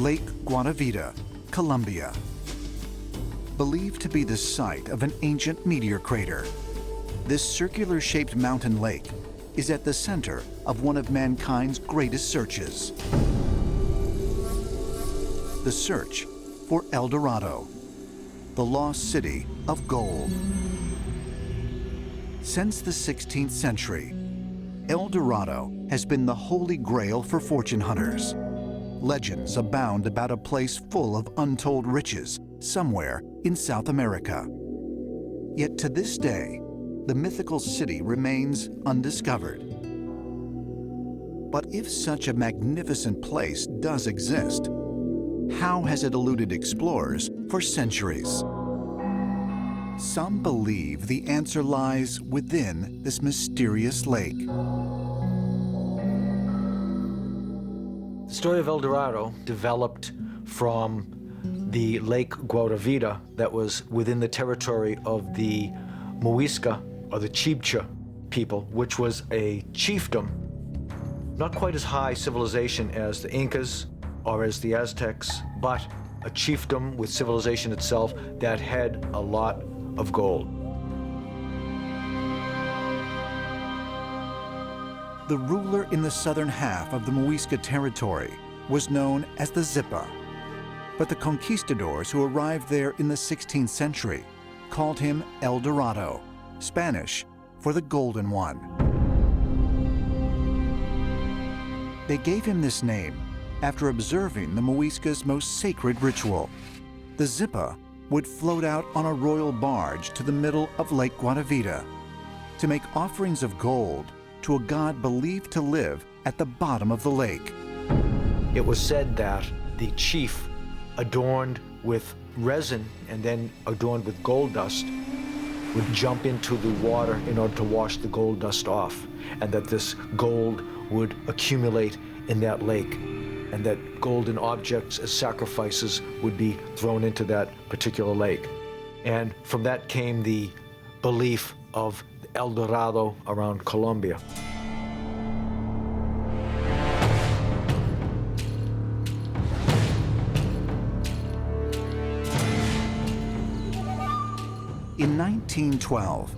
Lake Guatavita, Colombia. Believed to be the site of an ancient meteor crater, this circular-shaped mountain lake is at the center of one of mankind's greatest searches. The search for El Dorado, the lost city of gold. Since the 16th century, El Dorado has been the holy grail for fortune hunters. Legends abound about a place full of untold riches somewhere in South America. Yet to this day, the mythical city remains undiscovered. But if such a magnificent place does exist, how has it eluded explorers for centuries? Some believe the answer lies within this mysterious lake. The story of El Dorado developed from the Lake Guatavita that was within the territory of the Muisca, or the Chibcha people, which was a chiefdom, not quite as high civilization as the Incas or as the Aztecs, but a chiefdom with civilization itself that had a lot of gold. The ruler in the southern half of the Muisca territory was known as the Zipa, but the conquistadors who arrived there in the 16th century called him El Dorado, Spanish for the Golden One. They gave him this name after observing the Muisca's most sacred ritual. The Zipa would float out on a royal barge to the middle of Lake Guatavita to make offerings of gold to a god believed to live at the bottom of the lake. It was said that the chief, adorned with resin and then adorned with gold dust, would jump into the water in order to wash the gold dust off, and that this gold would accumulate in that lake, and that golden objects as sacrifices would be thrown into that particular lake. And from that came the belief of El Dorado around Colombia. In 1912,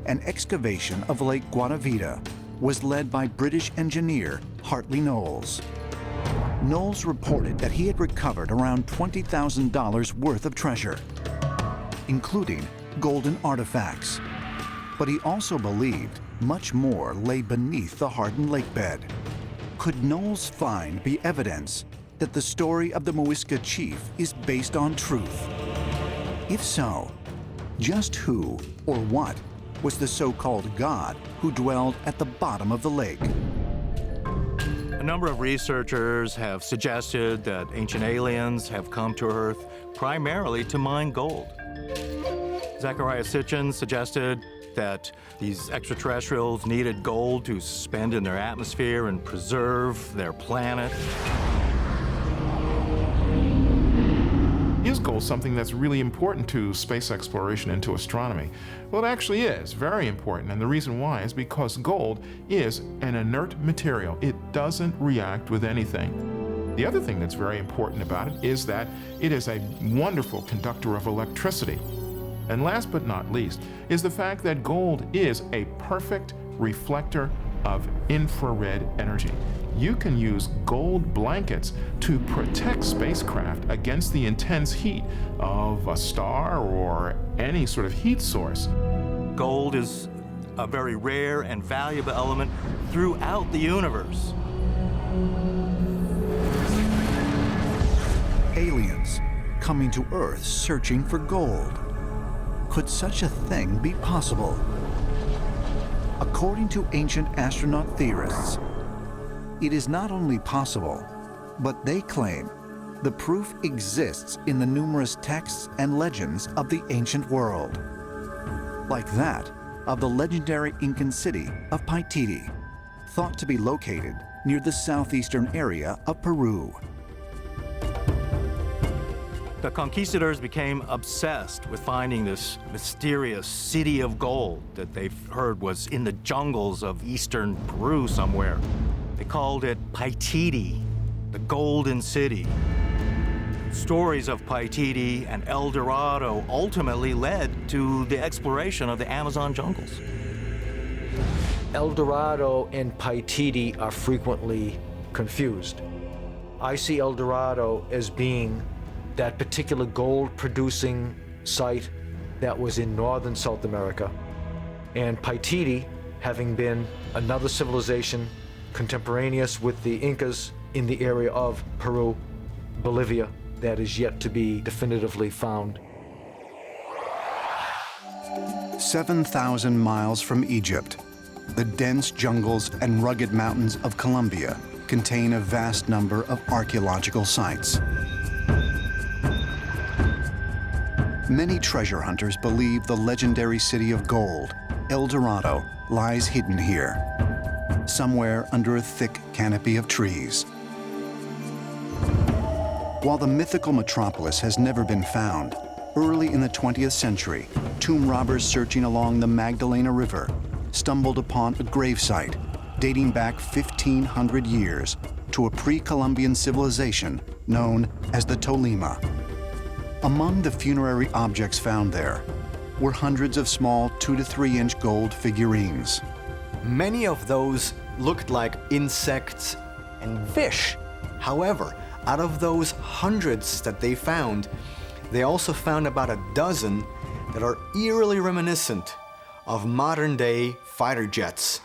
an excavation of Lake Guatavita was led by British engineer Hartley Knowles. Knowles reported that he had recovered around $20,000 worth of treasure, including golden artifacts. But he also believed much more lay beneath the hardened lake bed. Could Knowles' find be evidence that the story of the Muisca chief is based on truth? If so, just who or what was the so-called god who dwelled at the bottom of the lake? A number of researchers have suggested that ancient aliens have come to Earth primarily to mine gold. Zecharia Sitchin suggested that these extraterrestrials needed gold to suspend in their atmosphere and preserve their planet. Is gold something that's really important to space exploration and to astronomy? Well, it actually is very important, and the reason why is because gold is an inert material. It doesn't react with anything. The other thing that's very important about it is that it is a wonderful conductor of electricity. And last but not least is the fact that gold is a perfect reflector of infrared energy. You can use gold blankets to protect spacecraft against the intense heat of a star or any sort of heat source. Gold is a very rare and valuable element throughout the universe. Aliens coming to Earth searching for gold. Could such a thing be possible? According to ancient astronaut theorists, it is not only possible, but they claim the proof exists in the numerous texts and legends of the ancient world, like that of the legendary Incan city of Paititi, thought to be located near the southeastern area of Peru. The conquistadors became obsessed with finding this mysterious city of gold that they've heard was in the jungles of eastern Peru somewhere. They called it Paititi, the Golden City. Stories of Paititi and El Dorado ultimately led to the exploration of the Amazon jungles. El Dorado and Paititi are frequently confused. I see El Dorado as being that particular gold-producing site that was in northern South America, and Paititi having been another civilization contemporaneous with the Incas in the area of Peru, Bolivia, that is yet to be definitively found. 7,000 miles from Egypt, the dense jungles and rugged mountains of Colombia contain a vast number of archaeological sites. Many treasure hunters believe the legendary city of gold, El Dorado, lies hidden here, somewhere under a thick canopy of trees. While the mythical metropolis has never been found, early in the 20th century, tomb robbers searching along the Magdalena River stumbled upon a gravesite dating back 1,500 years to a pre-Columbian civilization known as the Tolima. Among the funerary objects found there were hundreds of small 2 to 3 inch gold figurines. Many of those looked like insects and fish. However, out of those hundreds that they found, they also found about a dozen that are eerily reminiscent of modern-day fighter jets.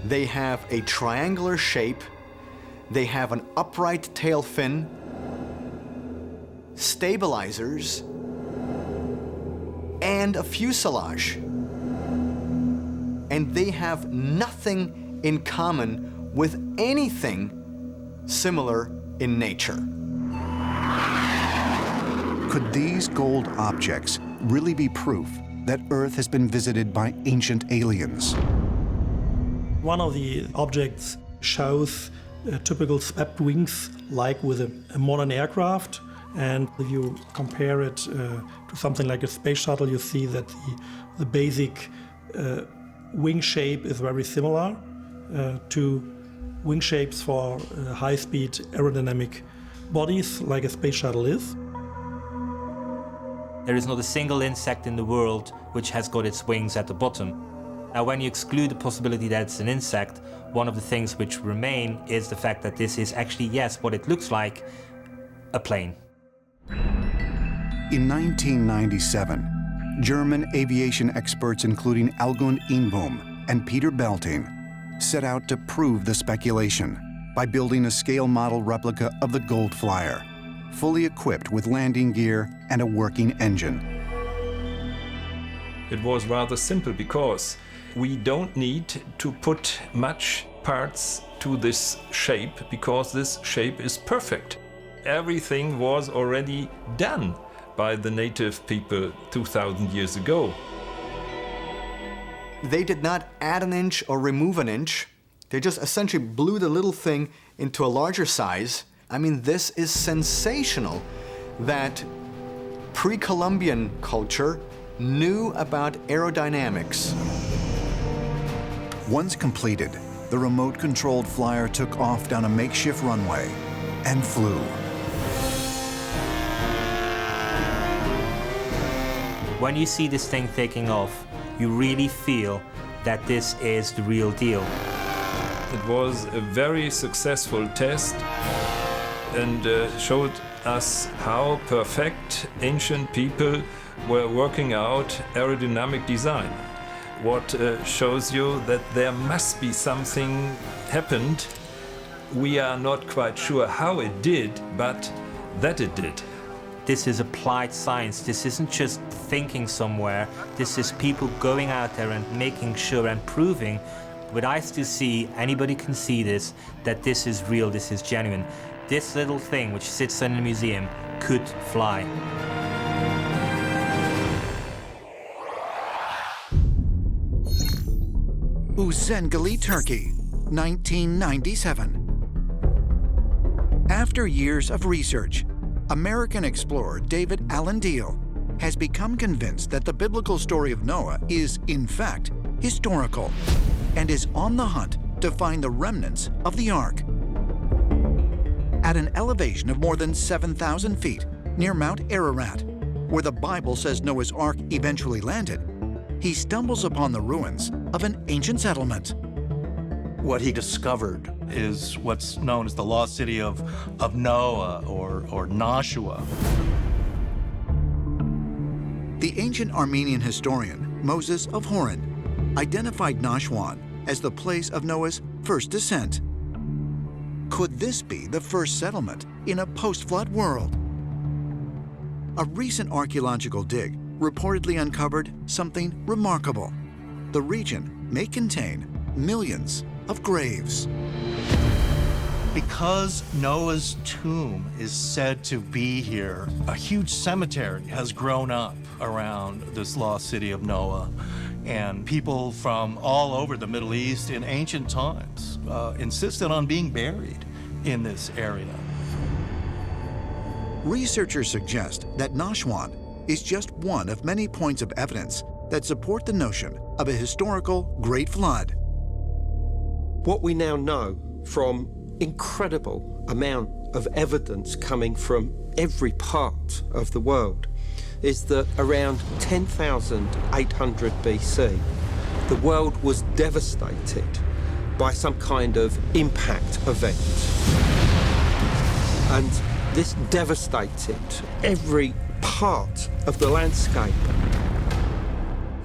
They have a triangular shape, they have an upright tail fin, stabilizers, and a fuselage. And they have nothing in common with anything similar in nature. Could these gold objects really be proof that Earth has been visited by ancient aliens? One of the objects shows typical swept wings like with a modern aircraft, and if you compare it to something like a space shuttle, you see that the basic wing shape is very similar to wing shapes for high-speed aerodynamic bodies like a space shuttle is. There is not a single insect in the world which has got its wings at the bottom. Now, when you exclude the possibility that it's an insect, one of the things which remain is the fact that this is actually, yes, what it looks like, a plane. In 1997, German aviation experts including Algund Inboom and Peter Belting set out to prove the speculation by building a scale model replica of the Gold Flyer, fully equipped with landing gear and a working engine. It was rather simple because we don't need to put much parts to this shape because this shape is perfect. Everything was already done by the native people 2,000 years ago. They did not add an inch or remove an inch. They just essentially blew the little thing into a larger size. I mean, this is sensational that pre-Columbian culture knew about aerodynamics. Once completed, the remote-controlled flyer took off down a makeshift runway and flew. When you see this thing taking off, you really feel that this is the real deal. It was a very successful test and showed us how perfect ancient people were working out aerodynamic design. What shows you that there must be something happened. We are not quite sure how it did, but that it did. This is applied science. This isn't just thinking somewhere. This is people going out there and making sure and proving with eyes to see, anybody can see this, that this is real, this is genuine. This little thing which sits in a museum could fly. Uzengeli, Turkey, 1997. After years of research, American explorer David Allen Deal has become convinced that the biblical story of Noah is, in fact, historical, and is on the hunt to find the remnants of the Ark. At an elevation of more than 7,000 feet near Mount Ararat, where the Bible says Noah's Ark eventually landed, he stumbles upon the ruins of an ancient settlement. What he discovered is what's known as the lost city of Noah or Nashua. The ancient Armenian historian Moses of Horon identified Nashwan as the place of Noah's first descent. Could this be the first settlement in a post-flood world? A recent archaeological dig reportedly uncovered something remarkable. The region may contain millions of graves. Because Noah's tomb is said to be here, a huge cemetery has grown up around this lost city of Noah, and people from all over the Middle East in ancient times insisted on being buried in this area. Researchers suggest that Nashwan is just one of many points of evidence that support the notion of a historical Great Flood. What we now know from incredible amount of evidence coming from every part of the world is that around 10,800 BC, the world was devastated by some kind of impact event. And this devastated every part of the landscape.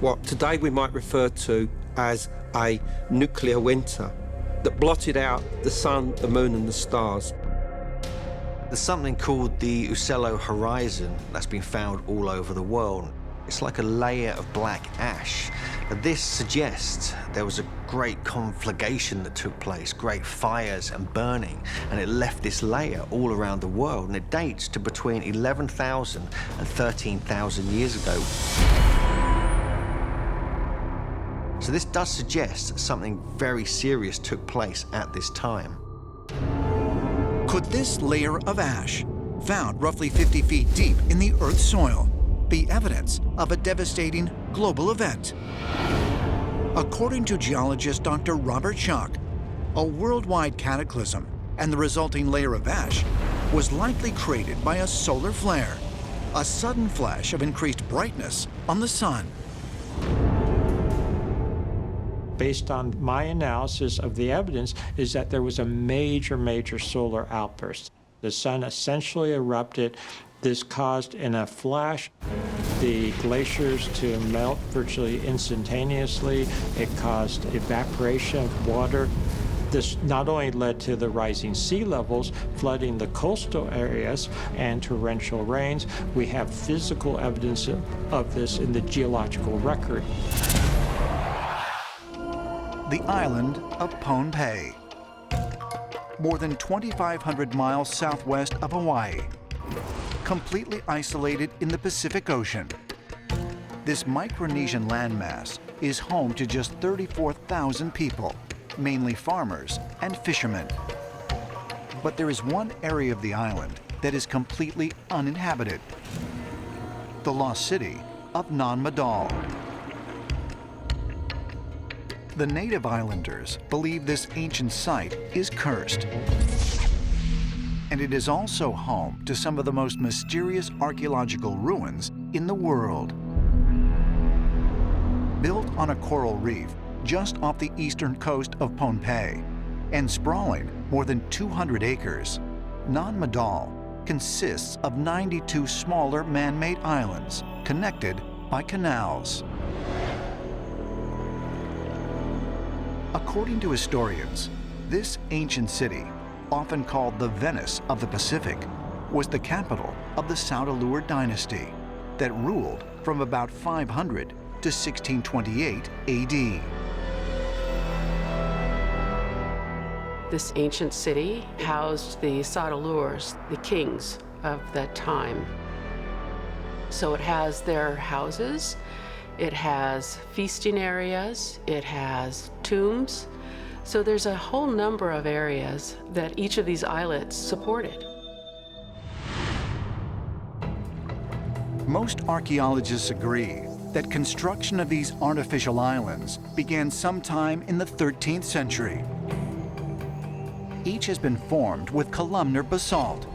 What today we might refer to as a nuclear winter that blotted out the sun, the moon, and the stars. There's something called the Uccello horizon that's been found all over the world. It's like a layer of black ash. This suggests there was a great conflagration that took place, great fires and burning, and it left this layer all around the world, and it dates to between 11,000 and 13,000 years ago. So this does suggest something very serious took place at this time. Could this layer of ash, found roughly 50 feet deep in the Earth's soil, be evidence of a devastating global event? According to geologist Dr. Robert Schock, a worldwide cataclysm and the resulting layer of ash was likely created by a solar flare, a sudden flash of increased brightness on the sun. Based on my analysis of the evidence, is that there was a major solar outburst. The sun essentially erupted. This caused in a flash the glaciers to melt virtually instantaneously. It caused evaporation of water. This not only led to the rising sea levels, flooding the coastal areas, and torrential rains. We have physical evidence of this in the geological record. The island of Pohnpei, more than 2,500 miles southwest of Hawaii, completely isolated in the Pacific Ocean. This Micronesian landmass is home to just 34,000 people, mainly farmers and fishermen. But there is one area of the island that is completely uninhabited: the lost city of Nan Madal. The native islanders believe this ancient site is cursed. And it is also home to some of the most mysterious archaeological ruins in the world. Built on a coral reef just off the eastern coast of Pohnpei and sprawling more than 200 acres, Nan Madal consists of 92 smaller man-made islands connected by canals. According to historians, this ancient city, often called the Venice of the Pacific, was the capital of the Saudeleur dynasty that ruled from about 500 to 1628 AD. This ancient city housed the Saudeleurs, the kings of that time. So it has their houses, it has feasting areas, it has tombs. So there's a whole number of areas that each of these islets supported. Most archaeologists agree that construction of these artificial islands began sometime in the 13th century. Each has been formed with columnar basalt,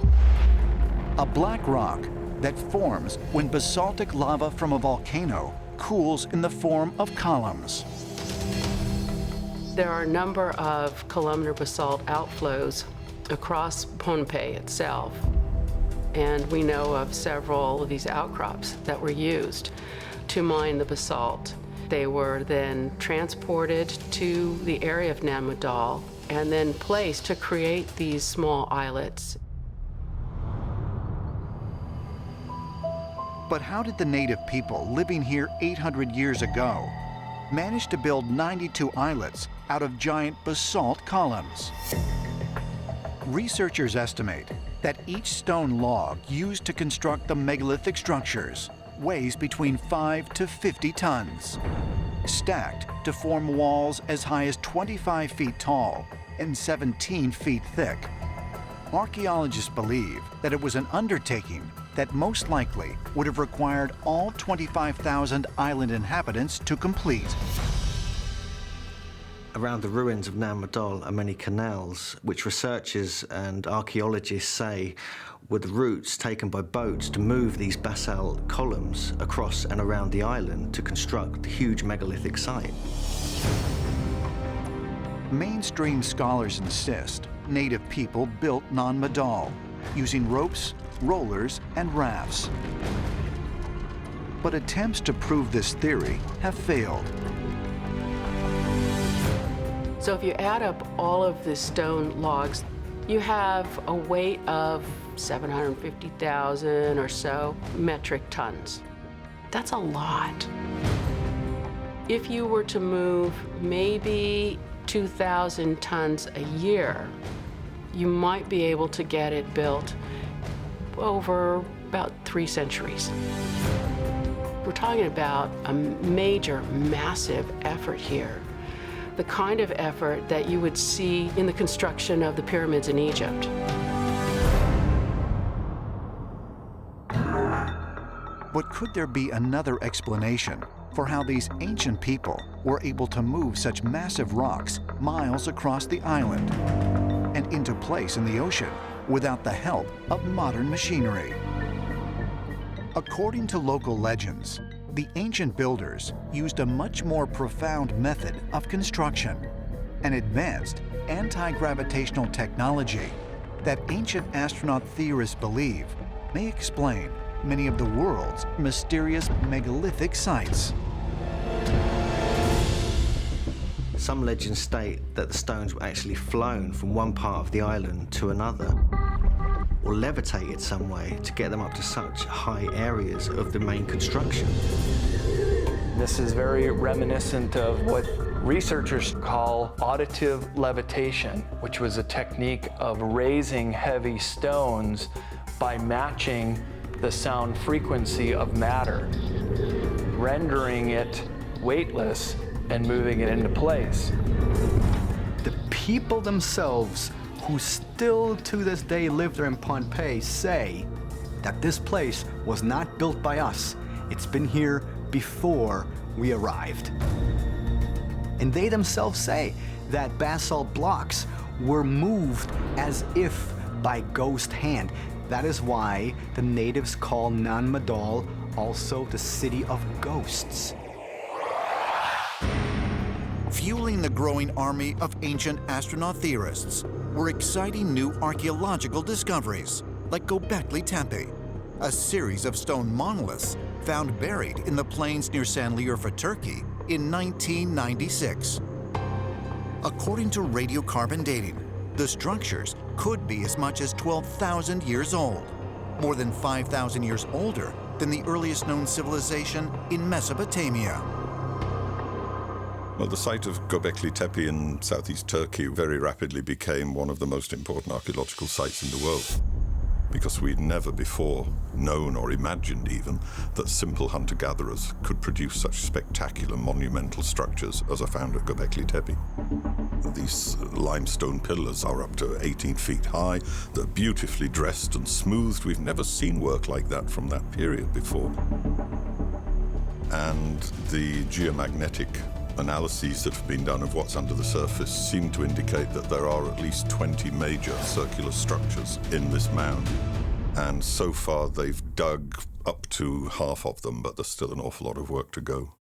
a black rock that forms when basaltic lava from a volcano cools in the form of columns. There are a number of columnar basalt outflows across Pohnpei itself, and we know of several of these outcrops that were used to mine the basalt. They were then transported to the area of Nan Madal and then placed to create these small islets. But how did the native people living here 800 years ago manage to build 92 islets out of giant basalt columns? Researchers estimate that each stone log used to construct the megalithic structures weighs between 5 to 50 tons, stacked to form walls as high as 25 feet tall and 17 feet thick. Archaeologists believe that it was an undertaking that most likely would have required all 25,000 island inhabitants to complete. Around the ruins of Nan Madal are many canals, which researchers and archaeologists say were the routes taken by boats to move these basalt columns across and around the island to construct the huge megalithic site. Mainstream scholars insist native people built Nan Madal using ropes, rollers, and rafts. But attempts to prove this theory have failed. So if you add up all of the stone logs, you have a weight of 750,000 or so metric tons. That's a lot. If you were to move maybe 2,000 tons a year, you might be able to get it built over about 3 centuries. We're talking about a major, massive effort here. The kind of effort that you would see in the construction of the pyramids in Egypt. But could there be another explanation for how these ancient people were able to move such massive rocks miles across the island and into place in the ocean without the help of modern machinery? According to local legends, the ancient builders used a much more profound method of construction, an advanced anti-gravitational technology that ancient astronaut theorists believe may explain many of the world's mysterious megalithic sites. Some legends state that the stones were actually flown from one part of the island to another, or levitated some way to get them up to such high areas of the main construction. This is very reminiscent of what researchers call auditive levitation, which was a technique of raising heavy stones by matching the sound frequency of matter, rendering it weightless and moving it into place. The people themselves, who still to this day live there in Pohnpei, say that this place was not built by us. It's been here before we arrived. And they themselves say that basalt blocks were moved as if by ghost hand. That is why the natives call Nan Madal also the city of ghosts. Fueling the growing army of ancient astronaut theorists were exciting new archaeological discoveries, like Gobekli Tepe, a series of stone monoliths found buried in the plains near Sanliurfa, Turkey in 1996. According to radiocarbon dating, the structures could be as much as 12,000 years old, more than 5,000 years older than the earliest known civilization in Mesopotamia. Well, the site of Gobekli Tepe in southeast Turkey very rapidly became one of the most important archaeological sites in the world, because we'd never before known or imagined even that simple hunter-gatherers could produce such spectacular monumental structures as are found at Gobekli Tepe. These limestone pillars are up to 18 feet high. They're beautifully dressed and smoothed. We've never seen work like that from that period before. and the geomagnetic analyses that have been done of what's under the surface seem to indicate that there are at least 20 major circular structures in this mound. And so far they've dug up to half of them, but there's still an awful lot of work to go.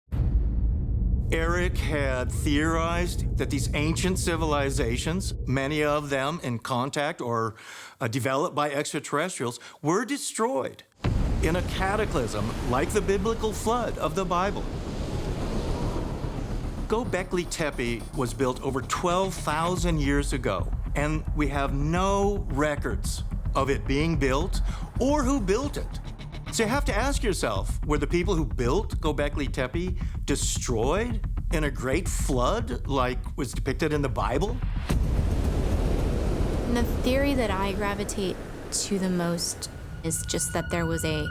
Eric had theorized that these ancient civilizations, many of them in contact or developed by extraterrestrials, were destroyed in a cataclysm like the biblical flood of the Bible. Gobekli Tepe was built over 12,000 years ago, and we have no records of it being built or who built it. So you have to ask yourself, were the people who built Gobekli Tepe destroyed in a great flood like was depicted in the Bible? The theory that I gravitate to the most is just that there was a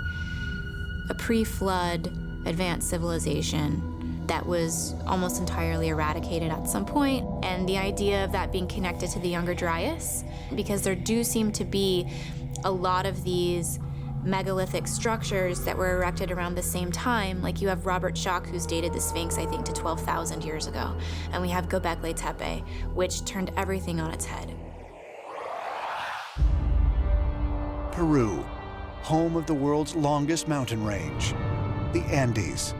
pre-flood advanced civilization that was almost entirely eradicated at some point, and the idea of that being connected to the Younger Dryas, because there do seem to be a lot of these megalithic structures that were erected around the same time. Like you have Robert Schoch, who's dated the Sphinx, I think, to 12,000 years ago, and we have Gobekli Tepe, which turned everything on its head. Peru, home of the world's longest mountain range, the Andes,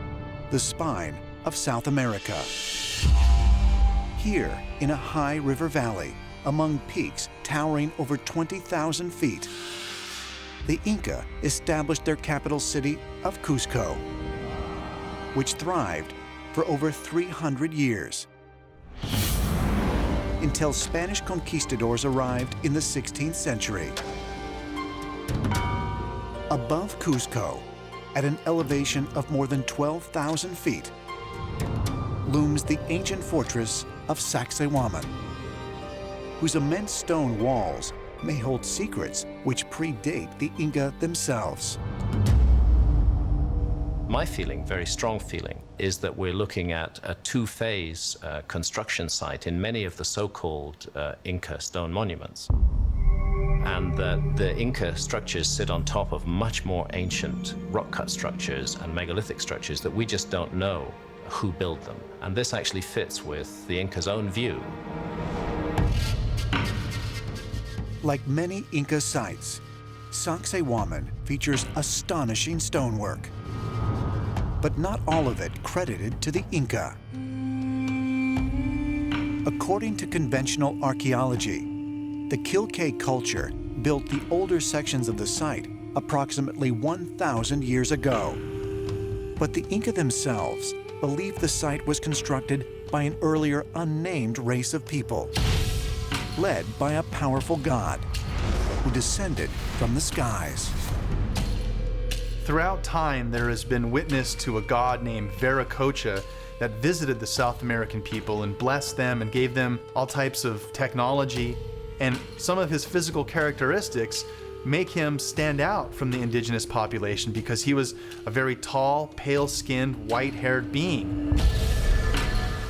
the spine of South America. Here, in a high river valley, among peaks towering over 20,000 feet, the Inca established their capital city of Cusco, which thrived for over 300 years, until Spanish conquistadors arrived in the 16th century. Above Cusco, at an elevation of more than 12,000 feet, looms the ancient fortress of Sacsayhuaman, whose immense stone walls may hold secrets which predate the Inca themselves. My feeling, very strong feeling, is that we're looking at a two-phase construction site in many of the so-called Inca stone monuments, and that the Inca structures sit on top of much more ancient rock-cut structures and megalithic structures that we just don't know who built them. And this actually fits with the Inca's own view. Like many Inca sites, Sacsayhuaman features astonishing stonework, but not all of it credited to the Inca. According to conventional archaeology, the Quilque culture built the older sections of the site approximately 1,000 years ago. But the Inca themselves believed the site was constructed by an earlier unnamed race of people, led by a powerful god who descended from the skies. Throughout time, there has been witness to a god named Viracocha that visited the South American people and blessed them and gave them all types of technology. And some of his physical characteristics make him stand out from the indigenous population because he was a very tall, pale-skinned, white-haired being.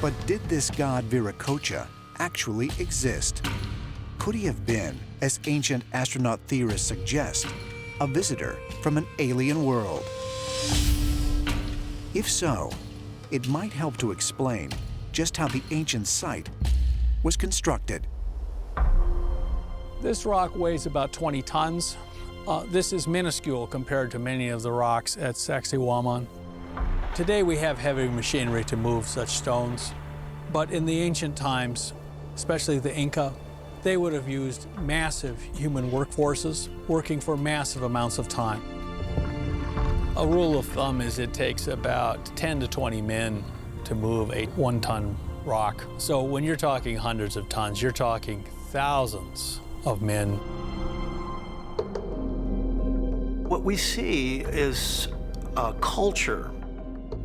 But did this god Viracocha actually exist? Could he have been, as ancient astronaut theorists suggest, a visitor from an alien world? If so, it might help to explain just how the ancient site was constructed. This rock weighs about 20 tons. This is minuscule compared to many of the rocks at Sacsayhuaman. Today we have heavy machinery to move such stones, but in the ancient times, especially the Inca, they would have used massive human workforces working for massive amounts of time. A rule of thumb is it takes about 10 to 20 men to move a 1-ton rock. So when you're talking hundreds of tons, you're talking thousands of men. What we see is a culture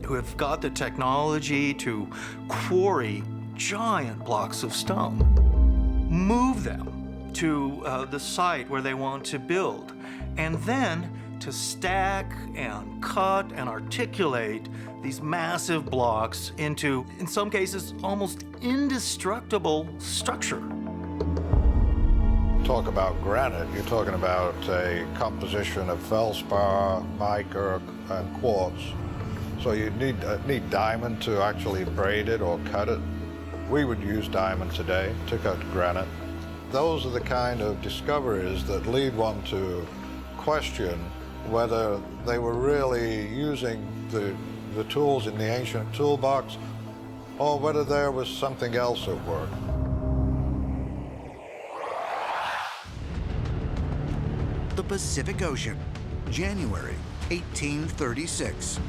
who have got the technology to quarry giant blocks of stone, move them to the site where they want to build, and then to stack and cut and articulate these massive blocks into, in some cases, almost indestructible structure. Talk about granite, you're talking about a composition of feldspar, mica, and quartz. So you need diamond to actually braid it or cut it. We would use diamond today to cut granite. Those are the kind of discoveries that lead one to question whether they were really using the tools in the ancient toolbox or whether there was something else at work. The Pacific Ocean, January 1836.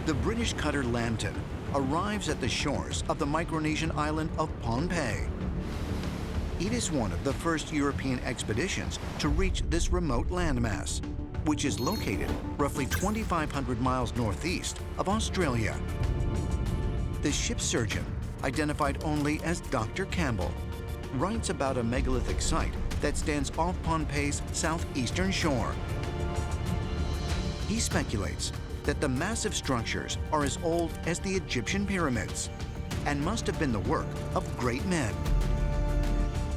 The British cutter Lambton arrives at the shores of the Micronesian island of Pohnpei. It is one of the first European expeditions to reach this remote landmass, which is located roughly 2,500 miles northeast of Australia. The ship's surgeon, identified only as Dr. Campbell, writes about a megalithic site that stands off Pohnpei's southeastern shore. He speculates that the massive structures are as old as the Egyptian pyramids and must have been the work of great men.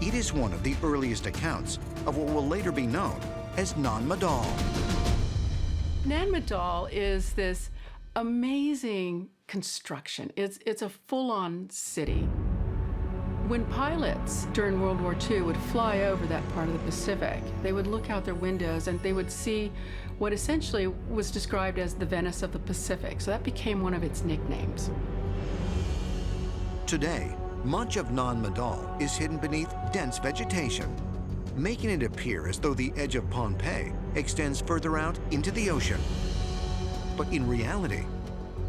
It is one of the earliest accounts of what will later be known as Nan Madal. Nan Madal is this amazing construction. It's a full-on city. When pilots during World War II would fly over that part of the Pacific, they would look out their windows and they would see what essentially was described as the Venice of the Pacific. So that became one of its nicknames. Today, much of Nan Madal is hidden beneath dense vegetation, making it appear as though the edge of Pohnpei extends further out into the ocean. But in reality,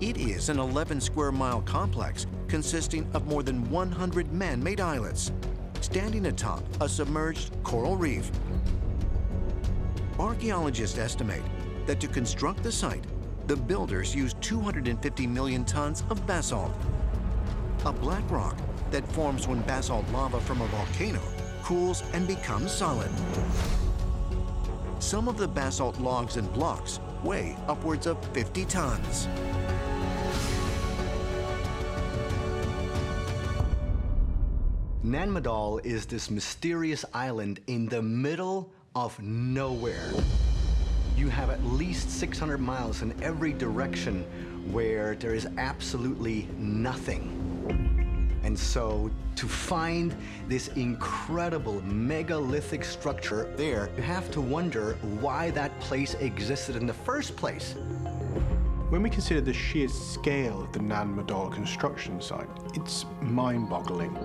it is an 11-square-mile complex consisting of more than 100 man-made islets, standing atop a submerged coral reef. Archaeologists estimate that to construct the site, the builders used 250 million tons of basalt, a black rock that forms when basalt lava from a volcano cools and becomes solid. Some of the basalt logs and blocks weigh upwards of 50 tons. Nan Madal is this mysterious island in the middle of nowhere. You have at least 600 miles in every direction where there is absolutely nothing. And so to find this incredible megalithic structure there, you have to wonder why that place existed in the first place. When we consider the sheer scale of the Nan Madal construction site, it's mind-boggling.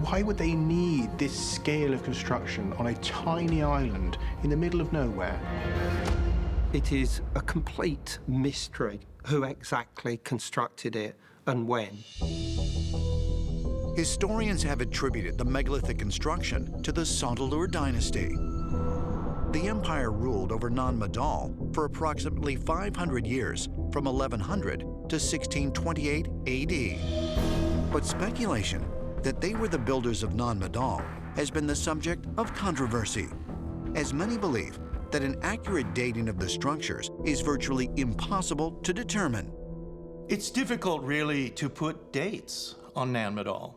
Why would they need this scale of construction on a tiny island in the middle of nowhere? It is a complete mystery who exactly constructed it and when. Historians have attributed the megalithic construction to the Sontalur dynasty. The empire ruled over Nan Madal for approximately 500 years, from 1100 to 1628 AD. But speculation that they were the builders of Nan Madal has been the subject of controversy, as many believe that an accurate dating of the structures is virtually impossible to determine. It's difficult, really, to put dates on Nan Madal.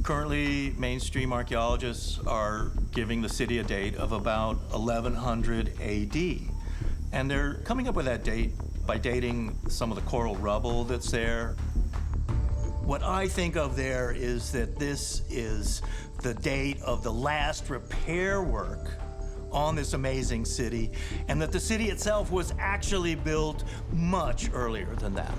Currently, mainstream archaeologists are giving the city a date of about 1100 AD. And they're coming up with that date by dating some of the coral rubble that's there. What I think of there is that this is the date of the last repair work on this amazing city, and that the city itself was actually built much earlier than that.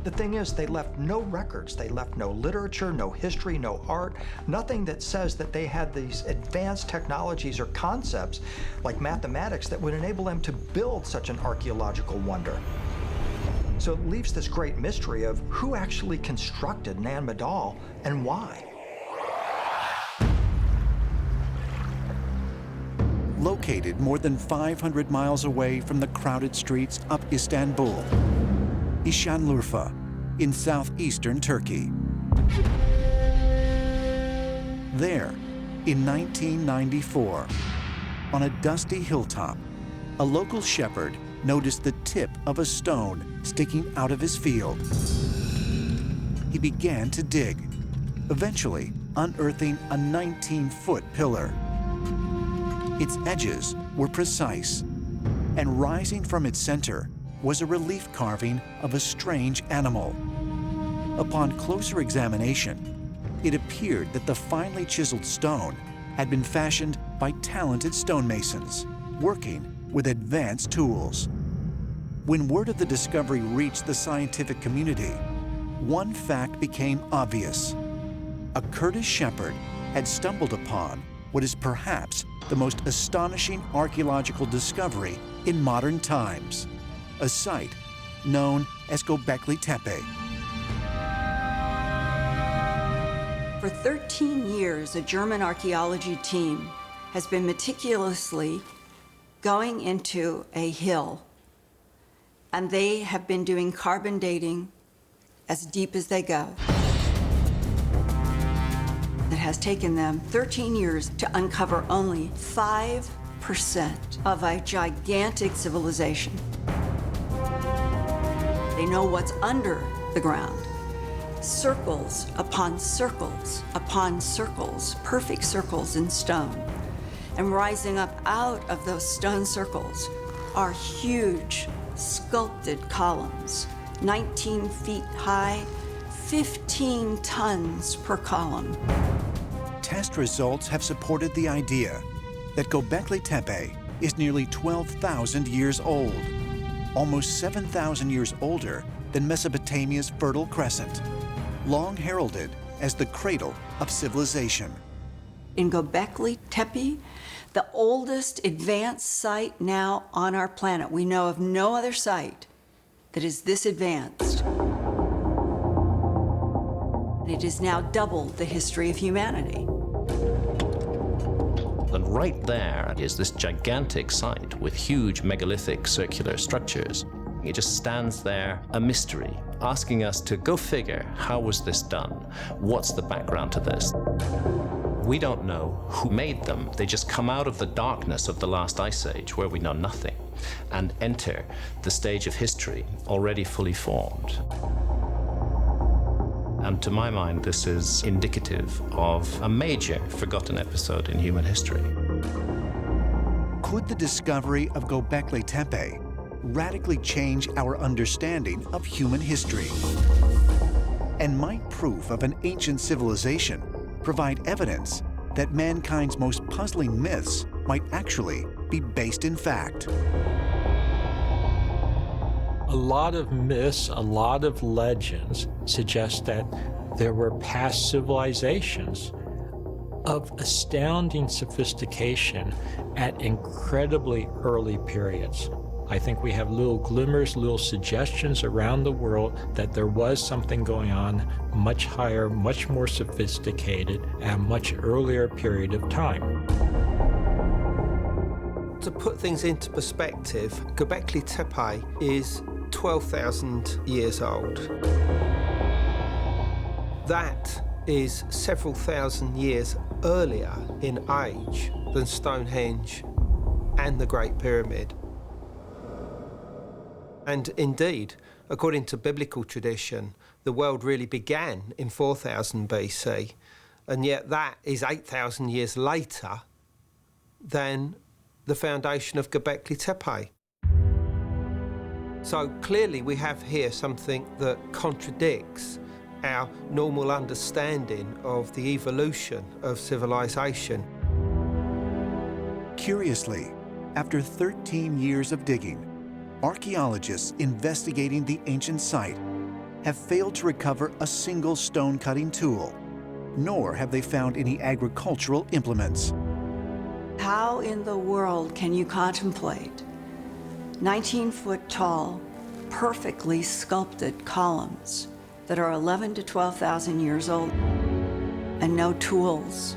The thing is, they left no records. They left no literature, no history, no art, nothing that says that they had these advanced technologies or concepts like mathematics that would enable them to build such an archaeological wonder. So it leaves this great mystery of who actually constructed Nan Madal and why. Located more than 500 miles away from the crowded streets of Istanbul, Şanlıurfa in southeastern Turkey. There, in 1994, on a dusty hilltop, a local shepherd noticed the tip of a stone sticking out of his field. He began to dig, eventually unearthing a 19-foot pillar. Its edges were precise, and rising from its center was a relief carving of a strange animal. Upon closer examination, it appeared that the finely chiseled stone had been fashioned by talented stonemasons, working with advanced tools. When word of the discovery reached the scientific community, one fact became obvious. A Kurdish shepherd had stumbled upon what is perhaps the most astonishing archaeological discovery in modern times, a site known as Gobekli Tepe. For 13 years, a German archaeology team has been meticulously going into a hill, and they have been doing carbon dating as deep as they go. It has taken them 13 years to uncover only 5% of a gigantic civilization. They know what's under the ground. Circles upon circles upon circles, perfect circles in stone. And rising up out of those stone circles are huge sculpted columns, 19 feet high, 15 tons per column. Test results have supported the idea that Gobekli Tepe is nearly 12,000 years old, almost 7,000 years older than Mesopotamia's Fertile Crescent, long heralded as the cradle of civilization. In Gobekli Tepe, the oldest advanced site now on our planet. We know of no other site that is this advanced. It has now doubled the history of humanity. And right there is this gigantic site with huge megalithic circular structures. It just stands there, a mystery, asking us to go figure, how was this done? What's the background to this? We don't know who made them. They just come out of the darkness of the last ice age, where we know nothing, and enter the stage of history already fully formed. And to my mind, this is indicative of a major forgotten episode in human history. Could the discovery of Gobekli Tepe radically change our understanding of human history? And might proof of an ancient civilization provide evidence that mankind's most puzzling myths might actually be based in fact? A lot of myths, a lot of legends suggest that there were past civilizations of astounding sophistication at incredibly early periods. I think we have little glimmers, little suggestions around the world that there was something going on much higher, much more sophisticated, at a much earlier period of time. To put things into perspective, Gobekli Tepe is 12,000 years old. That is several thousand years earlier in age than Stonehenge and the Great Pyramid. And indeed, according to biblical tradition, the world really began in 4000 BC, and yet that is 8,000 years later than the foundation of Gobekli Tepe. So clearly we have here something that contradicts our normal understanding of the evolution of civilization. Curiously, after 13 years of digging, archaeologists investigating the ancient site have failed to recover a single stone-cutting tool, nor have they found any agricultural implements. How in the world can you contemplate 19-foot tall, perfectly sculpted columns that are 11 to 12,000 years old and no tools